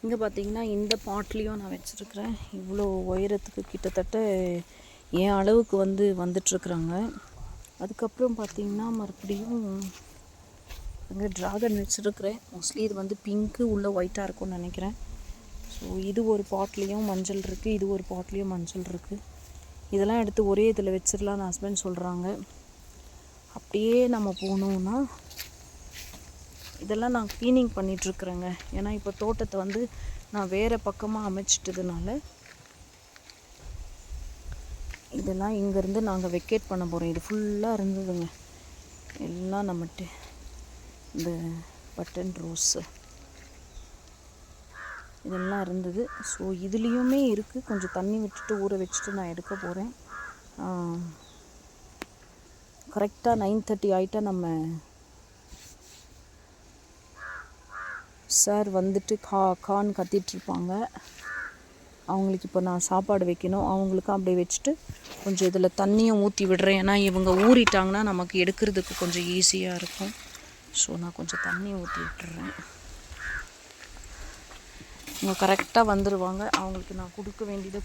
இங்கே பார்த்தீங்கன்னா இந்த பாட்லேயும் நான் வச்சுருக்கிறேன். இவ்வளோ உயரத்துக்கு கிட்டத்தட்ட என் அளவுக்கு வந்துட்டுருக்குறாங்க. அதுக்கப்புறம் பார்த்திங்கன்னா மறுபடியும் அங்கே ட்ராகன் வச்சுருக்கிறேன். மோஸ்ட்லி இது பிங்க்கு உள்ள ஒயிட்டாக இருக்கும்னு நினைக்கிறேன். ஸோ இது ஒரு பாட்லேயும் மஞ்சள் இருக்குது, இது ஒரு பாட்லேயும் மஞ்சள் இருக்குது. இதெல்லாம் எடுத்து ஒரே இதில் வச்சிடலான்னு ஹஸ்பண்ட் சொல்கிறாங்க. அப்படியே நம்ம போனோம்னா இதெல்லாம் நான் க்ளீனிங் பண்ணிகிட்ருக்குறேங்க. ஏன்னா இப்போ தோட்டத்தை நான் வேறு பக்கமாக அமைச்சிட்டதுனால இதெல்லாம் இங்கேருந்து நாங்கள் வெக்கேட் பண்ண போகிறோம். இது ஃபுல்லாக இருந்ததுங்க, எல்லாம் நம்மட்டு இந்த பட்டன் ரோஸு இதெல்லாம் இருந்தது. ஸோ இதுலேயுமே இருக்குது. கொஞ்சம் தண்ணி விட்டுட்டு ஊற வச்சுட்டு நான் எடுக்க போகிறேன். கரெக்டாக 9:30 ஆகிட்டா நம்ம சார் வந்துட்டு கான்னு கத்திகிட்ருப்பாங்க. அவங்களுக்கு இப்போ நான் சாப்பாடு வைக்கணும். அவங்களுக்கும் அப்படியே வச்சுட்டு கொஞ்சம் இதில் தண்ணியும் ஊற்றி விடுறேன். ஏன்னா இவங்க ஊறிட்டாங்கன்னா நமக்கு எடுக்கிறதுக்கு கொஞ்சம் ஈஸியாக இருக்கும். ஸோ நான் கொஞ்சம் தண்ணி ஊற்றி விட்டுறேன். அவங்க கரெக்டாக வந்துடுவாங்க. அவங்களுக்கு நான் கொடுக்க வேண்டியதை